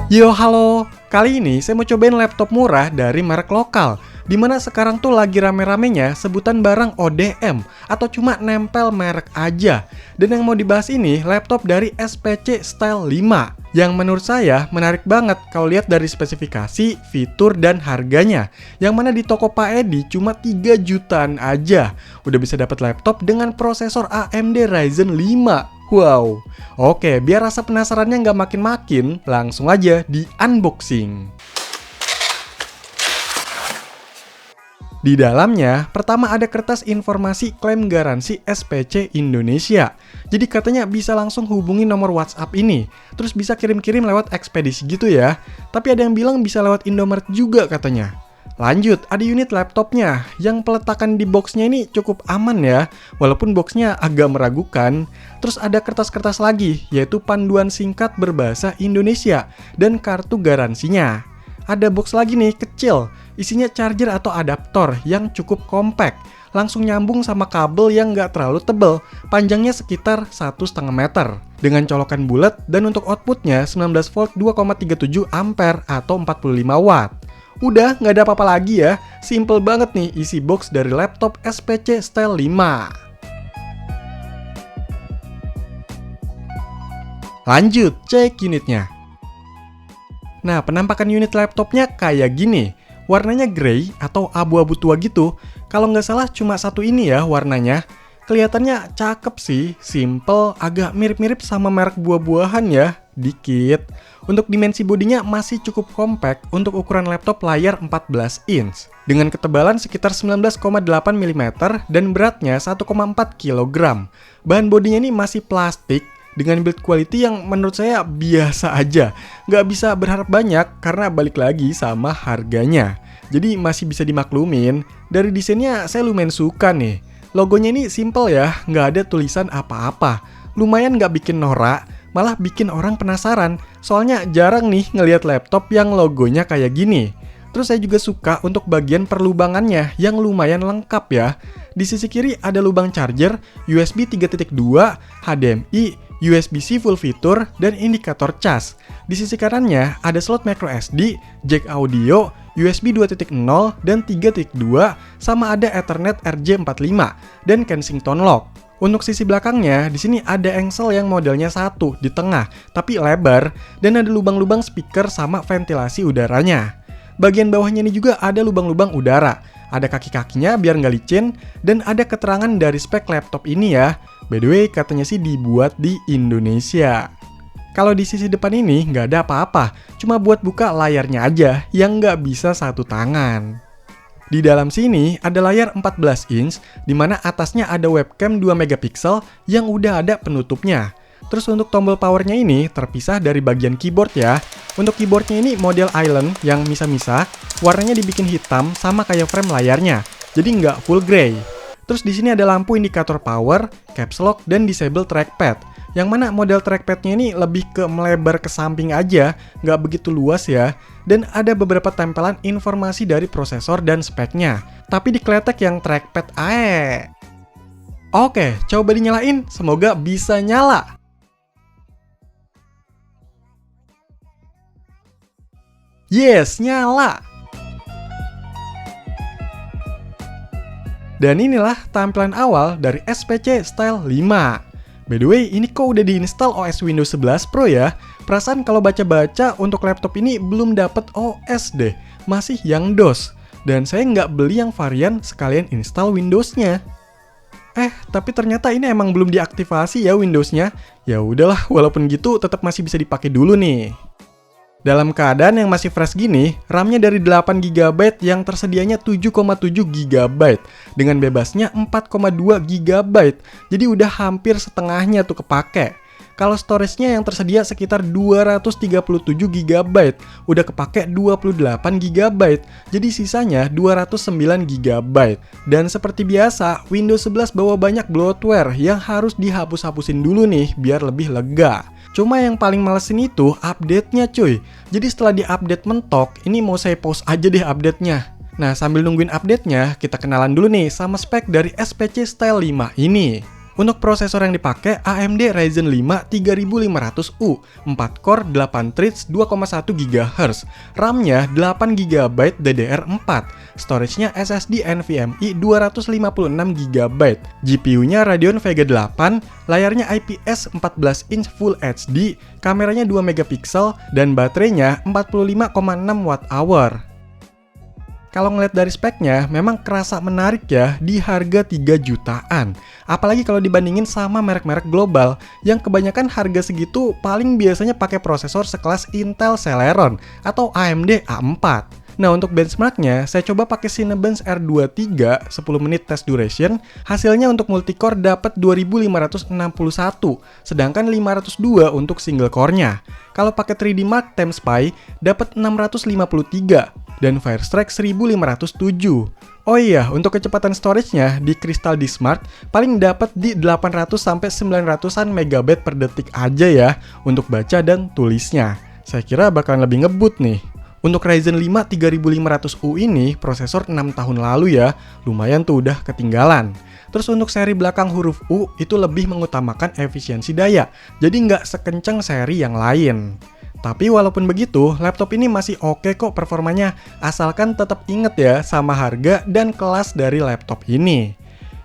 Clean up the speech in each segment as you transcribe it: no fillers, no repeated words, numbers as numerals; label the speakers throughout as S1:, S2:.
S1: Yo halo, kali ini saya mau cobain laptop murah dari merek lokal, dimana sekarang tuh lagi rame-ramenya sebutan barang ODM atau cuma nempel merek aja. Dan yang mau dibahas ini laptop dari SPC Style 5 yang menurut saya menarik banget kalau lihat dari spesifikasi, fitur, dan harganya. Yang mana di toko Pak Edi cuma 3 jutaan aja udah bisa dapat laptop dengan prosesor AMD Ryzen 5. Wow, oke, biar rasa penasarannya nggak makin-makin, langsung aja di unboxing. Di dalamnya, pertama ada kertas informasi klaim garansi SPC Indonesia. Jadi katanya bisa langsung hubungi nomor WhatsApp ini, terus bisa kirim-kirim lewat ekspedisi gitu ya. Tapi ada yang bilang bisa lewat Indomaret juga katanya. Lanjut, ada unit laptopnya yang peletakan di boxnya ini cukup aman ya, walaupun boxnya agak meragukan. Terus ada kertas-kertas lagi, yaitu panduan singkat berbahasa Indonesia dan kartu garansinya. Ada box lagi nih, kecil, isinya charger atau adaptor yang cukup kompak, langsung nyambung sama kabel yang nggak terlalu tebal, panjangnya sekitar 1,5 meter. Dengan colokan bulat dan untuk outputnya 19 volt 2,37 ampere atau 45 watt. Udah, nggak ada apa-apa lagi ya. Simple banget nih isi box dari laptop SPC Style 5. Lanjut, cek unitnya. Nah, penampakan unit laptopnya kayak gini. Warnanya grey atau abu-abu tua gitu. Kalau nggak salah cuma satu ini ya warnanya. Kelihatannya cakep sih, simple, agak mirip-mirip sama merek buah-buahan ya, dikit. Untuk dimensi bodinya masih cukup kompak untuk ukuran laptop layar 14 inch. Dengan ketebalan sekitar 19,8 mm dan beratnya 1,4 kg. Bahan bodinya ini masih plastik dengan build quality yang menurut saya biasa aja. Nggak bisa berharap banyak karena balik lagi sama harganya. Jadi masih bisa dimaklumin. Dari desainnya saya lumayan suka nih. Logonya ini simple ya, nggak ada tulisan apa-apa. Lumayan nggak bikin norak, malah bikin orang penasaran. Soalnya jarang nih ngelihat laptop yang logonya kayak gini. Terus saya juga suka untuk bagian perlubangannya yang lumayan lengkap ya. Di sisi kiri ada lubang charger, USB 3.2, HDMI, USB-C full fitur, dan indikator cas. Di sisi kanannya ada slot microSD, jack audio, USB 2.0 dan 3.2, sama ada Ethernet RJ45 dan Kensington lock. Untuk sisi belakangnya, di sini ada engsel yang modelnya satu di tengah, tapi lebar, dan ada lubang-lubang speaker sama ventilasi udaranya. Bagian bawahnya ini juga ada lubang-lubang udara, ada kaki-kakinya biar nggak licin, dan ada keterangan dari spek laptop ini ya. By the way, katanya sih dibuat di Indonesia. Kalau di sisi depan ini nggak ada apa-apa, cuma buat buka layarnya aja yang nggak bisa satu tangan. Di dalam sini ada layar 14 inch, di mana atasnya ada webcam 2 megapiksel yang udah ada penutupnya. Terus untuk tombol powernya ini terpisah dari bagian keyboard ya. Untuk keyboardnya ini model Island yang misa-misa, warnanya dibikin hitam sama kayak frame layarnya, jadi nggak full grey. Terus di sini ada lampu indikator power, caps lock, dan disable trackpad. Yang mana model trackpadnya ini lebih ke melebar ke samping aja, nggak begitu luas ya. Dan ada beberapa tempelan informasi dari prosesor dan speknya. Tapi dikletek yang trackpad ae. Oke, coba dinyalain, semoga bisa nyala. Yes, nyala! Dan inilah tampilan awal dari SPC Style 5. By the way, ini kok udah diinstal OS Windows 11 Pro ya? Perasaan kalau baca-baca untuk laptop ini belum dapet OS deh, masih yang DOS. Dan saya nggak beli yang varian sekalian install Windows-nya. Tapi ternyata ini emang belum diaktifasi ya Windows-nya. Ya udahlah, walaupun gitu tetap masih bisa dipakai dulu nih. Dalam keadaan yang masih fresh gini, RAM-nya dari 8GB yang tersedianya 7,7GB dengan bebasnya 4,2GB. Jadi udah hampir setengahnya tuh kepake. Kalau storage-nya yang tersedia sekitar 237GB, udah kepake 28GB. Jadi sisanya 209GB. Dan seperti biasa, Windows 11 bawa banyak bloatware yang harus dihapus-hapusin dulu nih biar lebih lega. Cuma yang paling malesin itu update-nya cuy. Jadi setelah di-update mentok, ini mau saya pause aja deh update-nya. Nah, sambil nungguin update-nya, kita kenalan dulu nih sama spek dari SPC Style 5 ini. Untuk prosesor yang dipakai AMD Ryzen 5 3500U, 4 core, 8 threads, 2,1 GHz, RAM-nya 8 GB DDR4, storage-nya SSD NVMe 256 GB, GPU-nya Radeon Vega 8, layarnya IPS 14 inch Full HD, kameranya 2 megapiksel, dan baterainya 45,6 Wh. Kalau ngeliat dari speknya, memang kerasa menarik ya di harga 3 jutaan. Apalagi kalau dibandingin sama merek-merek global, yang kebanyakan harga segitu paling biasanya pakai prosesor sekelas Intel Celeron atau AMD A4. Nah, untuk benchmarknya, saya coba pakai Cinebench R23 10 menit test duration, hasilnya untuk multicore dapat 2561, sedangkan 502 untuk single core-nya. Kalau pakai 3D Mark Time Spy, dapat 653, dan Firestrike 1507. Oh iya, untuk kecepatan storage-nya di Crystal Disk Smart paling dapat di 800-900an megabit per detik aja ya untuk baca dan tulisnya. Saya kira bakalan lebih ngebut nih. Untuk Ryzen 5 3500U ini prosesor 6 tahun lalu ya, lumayan tuh udah ketinggalan. Terus untuk seri belakang huruf U itu lebih mengutamakan efisiensi daya, jadi nggak sekencang seri yang lain. Tapi walaupun begitu, laptop ini masih oke kok performanya, asalkan tetap inget ya sama harga dan kelas dari laptop ini.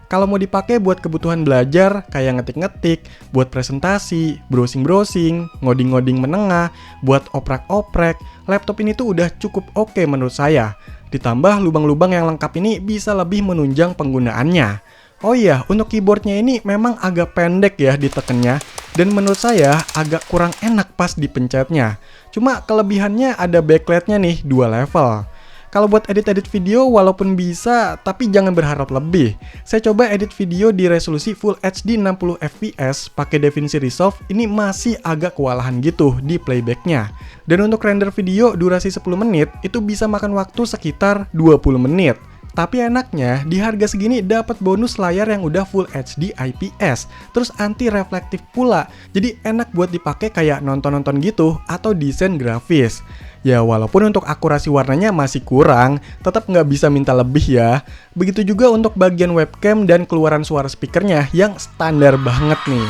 S1: Kalau mau dipakai buat kebutuhan belajar, kayak ngetik-ngetik, buat presentasi, browsing-browsing, ngoding-ngoding menengah, buat oprek-oprek, laptop ini tuh udah cukup oke menurut saya. Ditambah lubang-lubang yang lengkap ini bisa lebih menunjang penggunaannya. Oh iya, untuk keyboardnya ini memang agak pendek ya ditekennya, dan menurut saya agak kurang enak pas dipencetnya. Cuma kelebihannya ada backlightnya nih, 2 level. Kalau buat edit-edit video walaupun bisa, tapi jangan berharap lebih. Saya coba edit video di resolusi Full HD 60 fps pakai DaVinci Resolve, ini masih agak kewalahan gitu di playbacknya. Dan untuk render video durasi 10 menit, itu bisa makan waktu sekitar 20 menit. Tapi enaknya, di harga segini dapat bonus layar yang udah Full HD IPS, terus anti reflektif pula. Jadi enak buat dipakai kayak nonton-nonton gitu atau desain grafis. Ya walaupun untuk akurasi warnanya masih kurang, tetap nggak bisa minta lebih ya. Begitu juga untuk bagian webcam dan keluaran suara speakernya yang standar banget nih.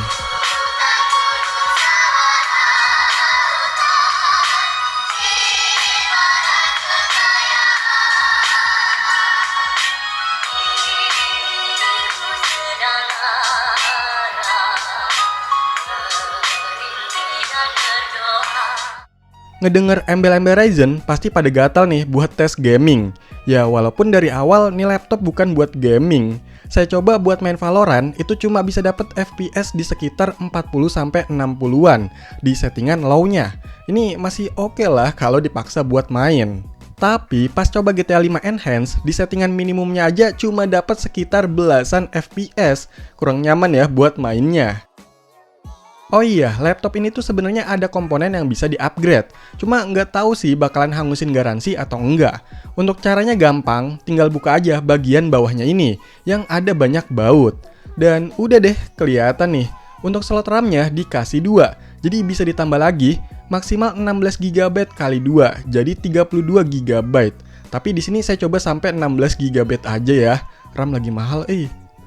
S1: Ngedenger embel-embel Ryzen pasti pada gatal nih buat tes gaming. Ya walaupun dari awal nih laptop bukan buat gaming. Saya coba buat main Valorant itu cuma bisa dapet FPS di sekitar 40-60an di settingan low-nya. Ini masih oke lah kalau dipaksa buat main. Tapi pas coba GTA 5 Enhance di settingan minimumnya aja cuma dapat sekitar belasan FPS. Kurang nyaman ya buat mainnya. Oh iya, laptop ini tuh sebenarnya ada komponen yang bisa di-upgrade. Cuma nggak tahu sih bakalan hangusin garansi atau enggak. Untuk caranya gampang, tinggal buka aja bagian bawahnya ini, yang ada banyak baut. Dan udah deh, kelihatan nih. Untuk slot RAM-nya dikasih 2, jadi bisa ditambah lagi, maksimal 16 GB kali 2, jadi 32 GB. Tapi di sini saya coba sampai 16 GB aja ya. RAM lagi mahal,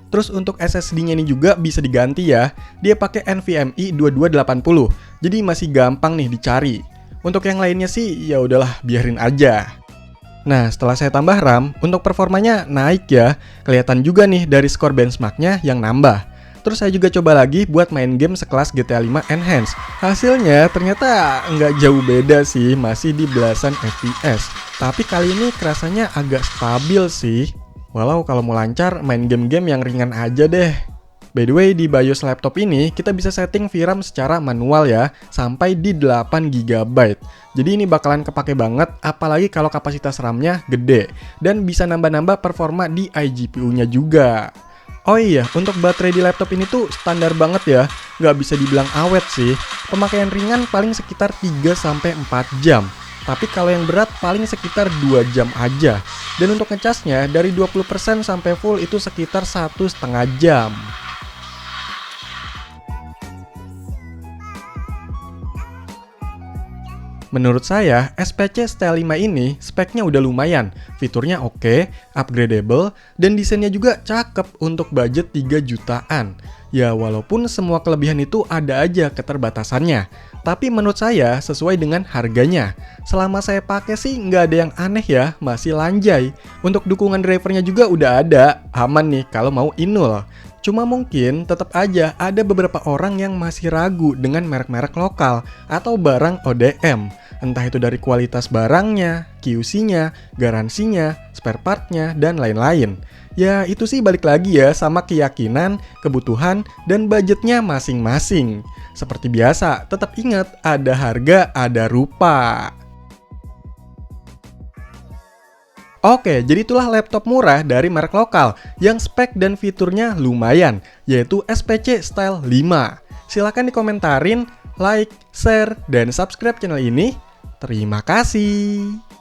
S1: Terus untuk SSD-nya ini juga bisa diganti ya. Dia pakai NVMe 2280. Jadi masih gampang nih dicari. Untuk yang lainnya sih ya udahlah biarin aja. Nah, setelah saya tambah RAM, untuk performanya naik ya. Kelihatan juga nih dari skor benchmark-nya yang nambah. Terus saya juga coba lagi buat main game sekelas GTA 5 Enhance. Hasilnya ternyata nggak jauh beda sih, masih di belasan FPS. Tapi kali ini kerasanya agak stabil sih. Walau kalau mau lancar, main game-game yang ringan aja deh. By the way, di BIOS laptop ini, kita bisa setting VRAM secara manual ya, sampai di 8 GB. Jadi ini bakalan kepake banget, apalagi kalau kapasitas RAM-nya gede. Dan bisa nambah-nambah performa di iGPU-nya juga. Oh iya, untuk baterai di laptop ini tuh standar banget ya, nggak bisa dibilang awet sih. Pemakaian ringan paling sekitar 3-4 jam. Tapi kalau yang berat paling sekitar 2 jam aja. Dan untuk ngecasnya dari 20% sampai full itu sekitar 1,5 jam. Menurut saya, SPC Style 5 ini speknya udah lumayan, fiturnya oke, upgradable, dan desainnya juga cakep untuk budget 3 jutaan. Ya walaupun semua kelebihan itu ada aja keterbatasannya, tapi menurut saya sesuai dengan harganya. Selama saya pakai sih nggak ada yang aneh ya, masih lanjai. Untuk dukungan drivernya juga udah ada, aman nih kalau mau inul. Cuma mungkin tetap aja ada beberapa orang yang masih ragu dengan merek-merek lokal atau barang ODM. Entah itu dari kualitas barangnya, QC-nya, garansinya, spare part-nya, dan lain-lain. Ya itu sih balik lagi ya sama keyakinan, kebutuhan, dan budgetnya masing-masing. Seperti biasa, tetap ingat ada harga, ada rupa. Oke, jadi itulah laptop murah dari merek lokal yang spek dan fiturnya lumayan, yaitu SPC Style 5. Silahkan dikomentarin, like, share, dan subscribe channel ini. Terima kasih.